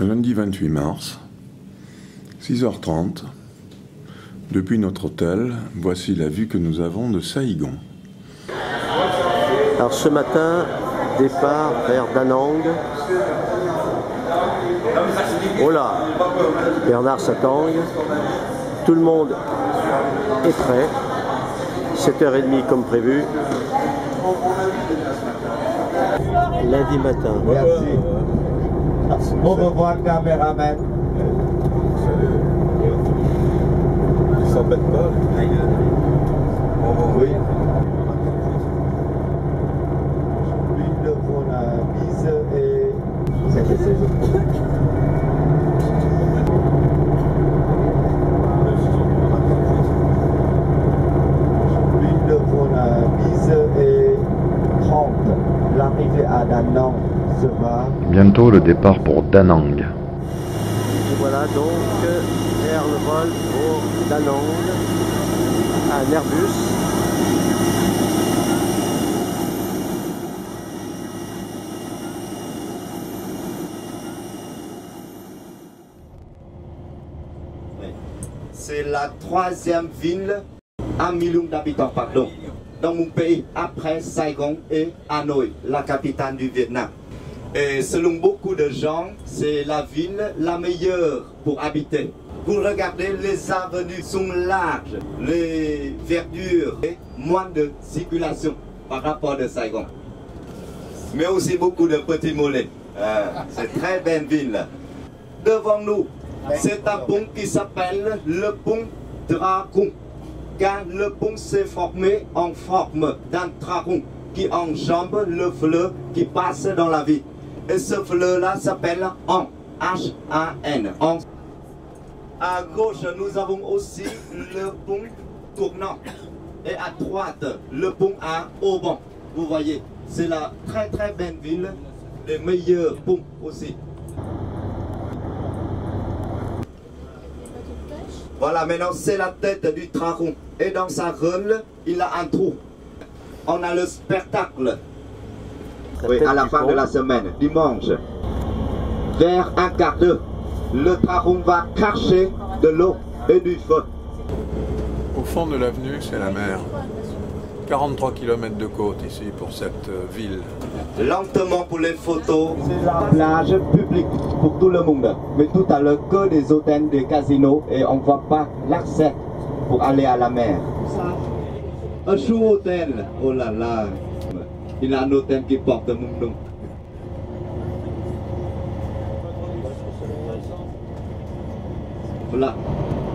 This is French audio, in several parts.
Lundi 28 mars, 6h30. Depuis notre hôtel, voici la vue que nous avons de Saïgon. Alors ce matin, départ vers Da Nang. Oh là, Bernard s'attend. Tout le monde est prêt. 7h30 comme prévu. Lundi matin. Merci. Au revoir, caméraman. Ils s'embêtent pas. Oui. Lui, le font la bise et c'était ses autres. Lui, le font la bise et 30. L'arrivée à Da Nang sera... Bientôt le départ pour Da Nang. Et voilà donc vers le vol pour Da Nang, un Airbus. C'est la 3e ville à 1 million d'habitants, pardon, dans mon pays, après Saigon et Hanoï, la capitale du Vietnam. Et selon beaucoup de gens, c'est la ville la meilleure pour habiter. Vous regardez, les avenues sont larges, les verdures et moins de circulation par rapport à Saigon. Mais aussi beaucoup de petits mollets. C'est une très belle ville. Devant nous, c'est un pont qui s'appelle le pont Dragon. Car le pont s'est formé en forme d'un dragon qui enjambe le fleuve qui passe dans la ville. Et ce fleuve-là s'appelle Han, H-A-N. À gauche, nous avons aussi le pont tournant. Et à droite, le pont à Auban. Vous voyez, c'est la très très belle ville, les meilleurs ponts aussi. Voilà, maintenant c'est la tête du dragon. Et dans sa gueule, il a un trou. On a le spectacle. Oui, à la fin de la semaine, dimanche. Vers un quart d'heure, le dragon va cracher de l'eau et du feu. Au fond de l'avenue, c'est la mer. 43 km de côte ici pour cette ville. Lentement pour les photos. C'est la plage publique pour tout le monde. Mais tout à l'heure que des hôtels, des casinos et on ne voit pas l'accès pour aller à la mer. Un chou hôtel, oh là là. Il a un hôtel qui porte mon nom. Voilà.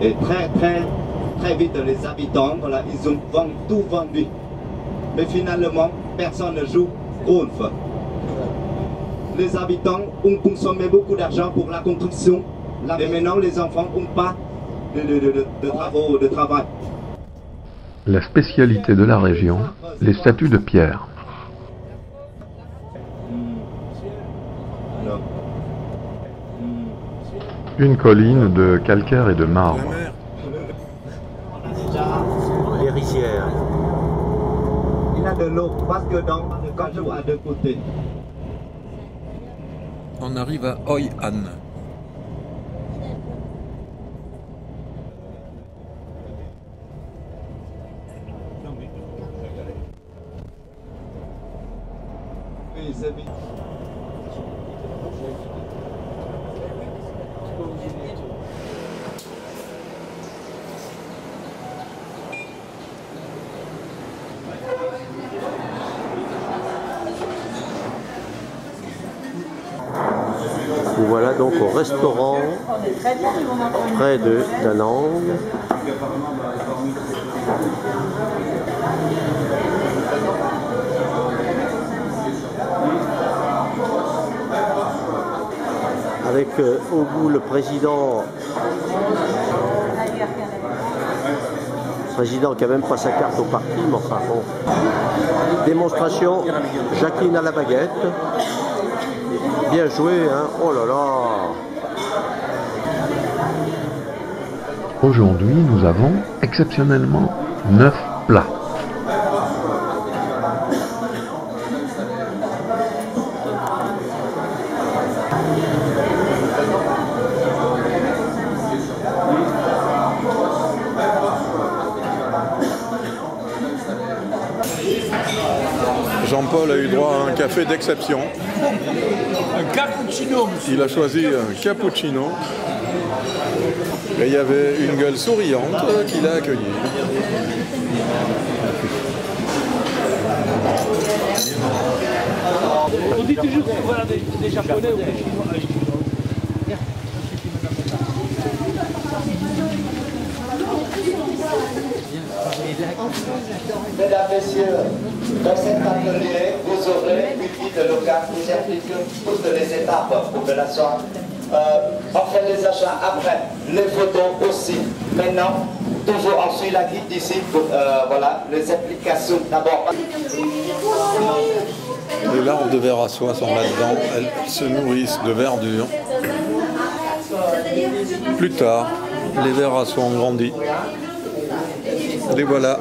Et très vite les habitants, voilà, ils ont tout vendu. Mais finalement, personne ne joue golf. Les habitants ont consommé beaucoup d'argent pour la construction. Et maintenant, les enfants n'ont pas de travail. La spécialité de la région, les statues de pierre. Une colline de calcaire et de marbre. Les rizières. Il y a de l'eau parce que dans le canton à deux côtés. On arrive à Hoi An. Oui, c'est bien. Nous voilà donc au restaurant près de Da Nang. Avec au bout le président qui n'a même pas sa carte au parti, mais enfin bon. Démonstration, Jacqueline à la baguette. Bien joué, hein? Oh là là! Aujourd'hui, nous avons exceptionnellement 9 plats. Paul a eu droit à un café d'exception. Un cappuccino, monsieur. Il a choisi un cappuccino. Et il y avait une gueule souriante qui l'a accueilli. On dit toujours que voilà des Japonais ou des Chinois. Mesdames, Messieurs, dans cet atelier, vous aurez une guide locale qui explique toutes les étapes opération. On fait les achats après, les photos aussi. Maintenant, toujours on suit la guide d'ici pour voilà, les applications d'abord. Les larves de vers à soie sont là-dedans. Elles se nourrissent de verdure. Plus tard, les vers à soie ont grandi. Les voilà.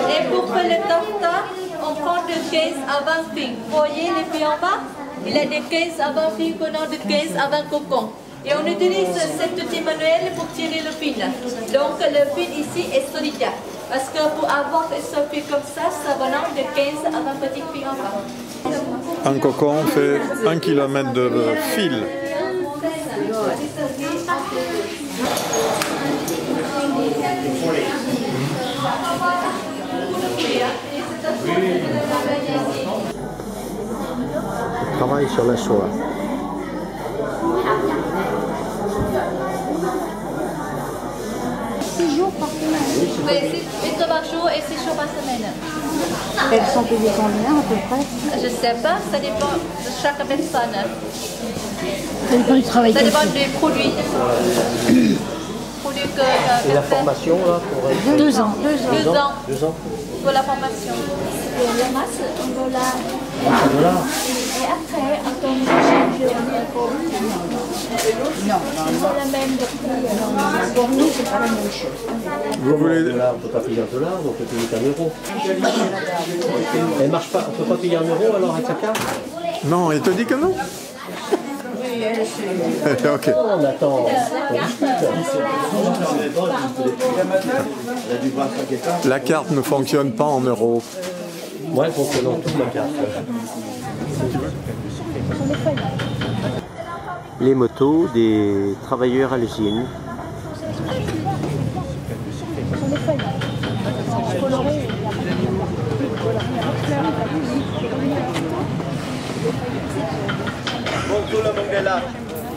Et pour faire le torta, on prend de 15 à 20 fils. Vous voyez les filles en bas? Il a de 15 à 20 fils venant de 15 à 20 cocons. Et on utilise cet outil manuel pour tirer le fil. Donc le fil ici est solitaire. Parce que pour avoir ce fil comme ça venant de 15 à 20 petites filles en bas. Un cocon fait 1 km de fil. Travail sur la soie. Oui, 8 par jour et 6 jours par semaine. Elles sont payées combien à peu près? Je ne sais pas, ça dépend de chaque personne. Ça dépend du travail Ça qu'elles dépend font. des produits. Produits que Et la formation là pour 2 ans. 2 ans 2 ans. pour la formation. La masse, on doit la... Et après, on tombe non, c'est la même depuis. Pour nous, c'est pas la même chose. Vous voulez... Là, on ne peut pas payer $1, on peut payer €1. Elle marche pas, on ne peut pas payer €1 alors avec sa carte? Non, il te dit que non? Ok. On attend. La carte ne fonctionne pas en euros. Moi, elle fonctionne dans toute ma carte. Les motos des travailleurs à l'usine. Bon, tout le monde est là.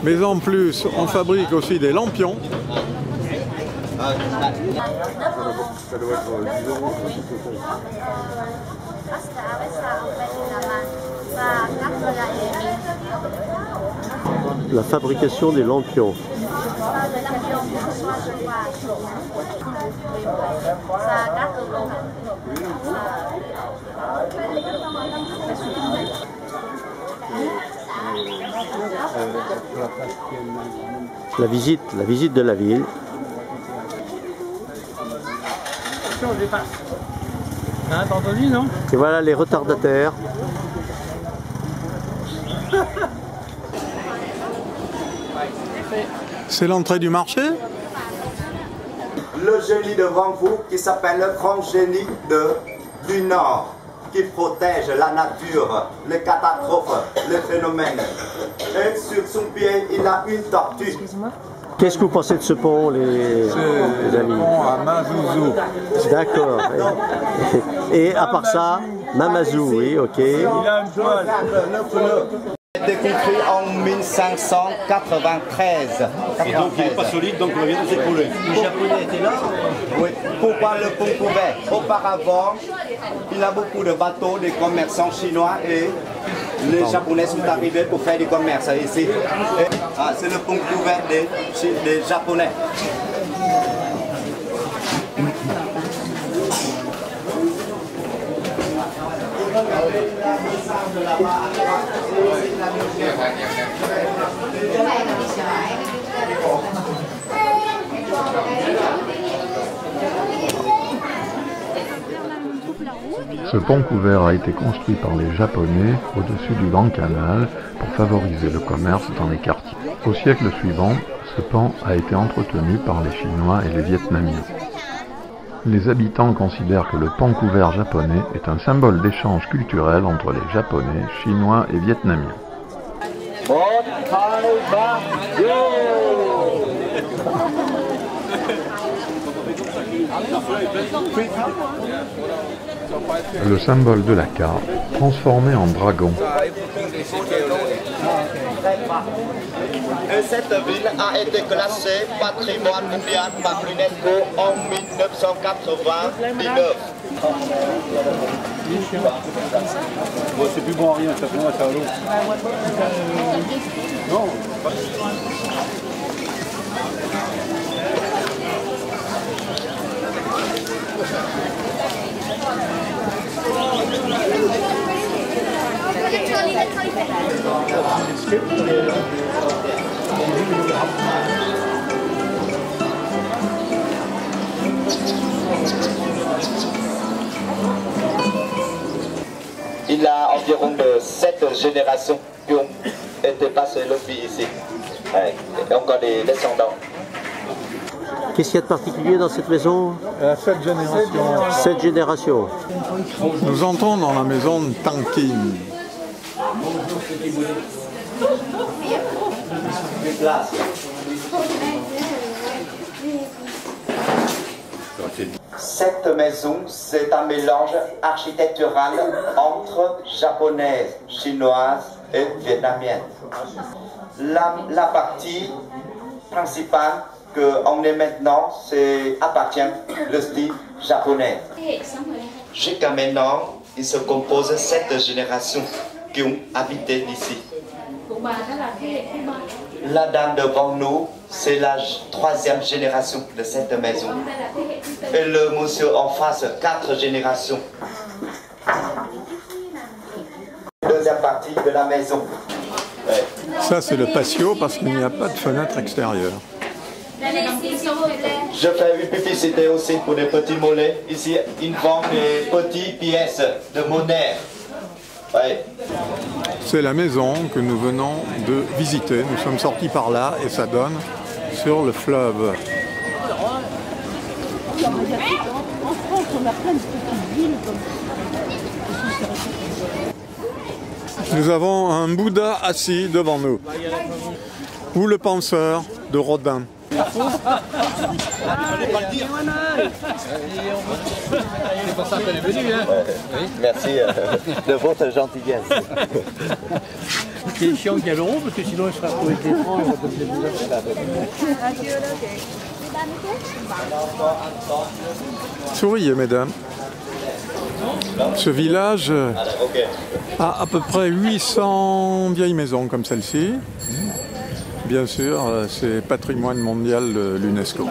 Mais en plus, on fabrique aussi des lampions. La fabrication des lampions. La visite de la ville. Hein, t'as entendu, non? Et voilà les retardataires. C'est l'entrée du marché? Le génie devant vous qui s'appelle le grand génie du Nord, qui protège la nature, les catastrophes, les phénomènes. Et sur son pied, il a une tortue. Qu'est-ce que vous pensez de ce pont, les amis? Pont à Mazouzou. D'accord. Et à part ça, Mamazou, oui, ok. Il a un poil. Il a été construit en 1593. Et donc il n'est pas solide, donc il vient de s'écrouler. Les Japonais étaient là? Oui. Pourquoi le pont couvert? Auparavant, il y a beaucoup de bateaux, des commerçants chinois et les Japonais sont arrivés pour faire du commerce ici. C'est le pont couvert des Japonais. Ce pont couvert a été construit par les Japonais au-dessus du Grand Canal pour favoriser le commerce dans les quartiers. Au siècle suivant, ce pont a été entretenu par les Chinois et les Vietnamiens. Les habitants considèrent que le pont couvert japonais est un symbole d'échange culturel entre les Japonais, Chinois et Vietnamiens. Le symbole de la carte, transformé en dragon. Cette ville a été classée patrimoine mondial par l'UNESCO en 1999. Bon, c'est plus bon à rien, ça fait moi, ça va l'eau. Non. Il y a environ 7 générations qui ont été passées le pays ici. Ouais. Et encore des descendants. Qu'est-ce qu'il y a de particulier dans cette maison? 7 générations. 7 générations. Nous entrons dans la maison de Tankin. Cette maison, c'est un mélange architectural entre japonaise, chinoise et vietnamienne. La partie principale qu'on est maintenant, c'est appartient le style japonais. Jusqu'à maintenant, il se compose de 7 générations qui ont habité ici. La dame devant nous, c'est la 3e génération de cette maison. Et le monsieur en face, 4 générations. Deuxième partie de la maison. Ouais. Ça, c'est le patio parce qu'il n'y a pas de fenêtre extérieure. Je fais une publicité aussi pour des petits mollets. Ici, ils vendent des petites pièces de monnaie. Ouais. C'est la maison que nous venons de visiter. Nous sommes sortis par là et ça donne sur le fleuve. En France, on a plein de petites villes comme ça. Nous avons un Bouddha assis devant nous. Ou le penseur de Rodin. C'est pour ça qu'on est venu, hein. Merci de votre gentillesse. C'est chiant qu'il y a l'euro, parce que sinon il sera trouvé des francs, il va donner des boulettes. Souriez, mesdames. Ce village a à peu près 800 vieilles maisons comme celle-ci. Bien sûr, c'est patrimoine mondial de l'UNESCO.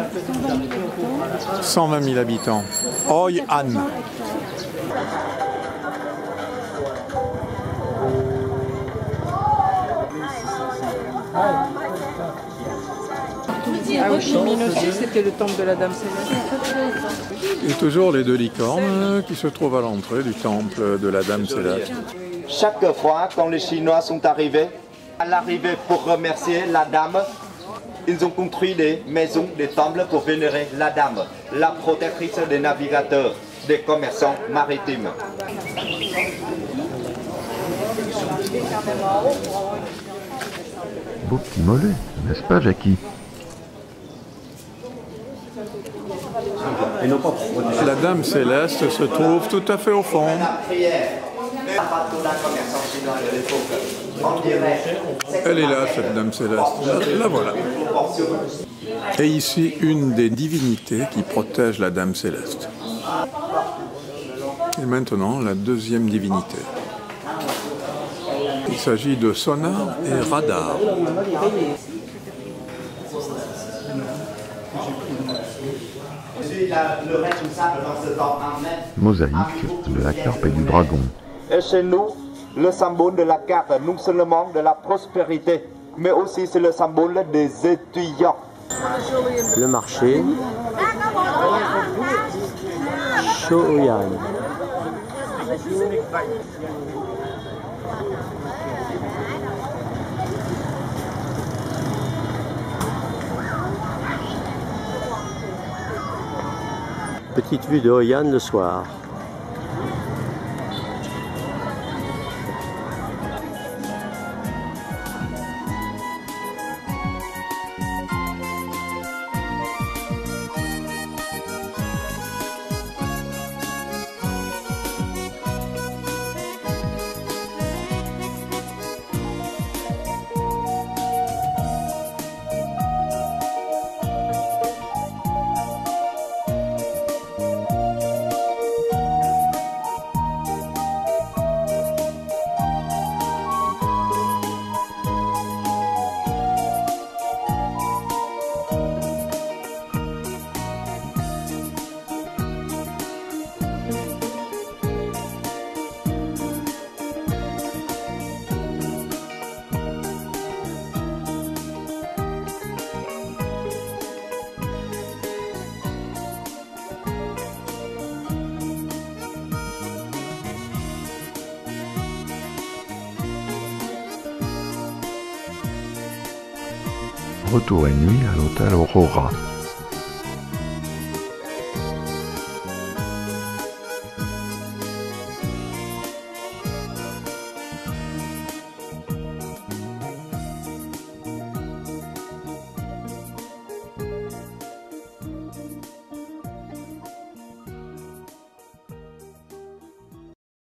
120 000 habitants. Hoi An. Ah oui, Chimine aussi, c'était le temple de la Dame Céleste. Et toujours les 2 licornes qui se trouvent à l'entrée du temple de la Dame Céleste. Chaque fois, quand les Chinois sont arrivés, à l'arrivée pour remercier la Dame, ils ont construit des maisons, des temples pour vénérer la Dame, la protectrice des navigateurs, des commerçants maritimes. Beau petit mollet, n'est-ce pas, Jackie? La Dame Céleste se trouve tout à fait au fond. Elle est là, cette Dame Céleste. La voilà. Et ici, une des divinités qui protège la Dame Céleste. Et maintenant, la 2e divinité. Il s'agit de sonar et radar. Mosaïque de la carpe et du dragon. Et chez nous, le symbole de la carte, non seulement de la prospérité, mais aussi c'est le symbole des étudiants. Le marché. Shoyan. Petite vue de Hoi An le soir. Retour et nuit à l'hôtel Aurora.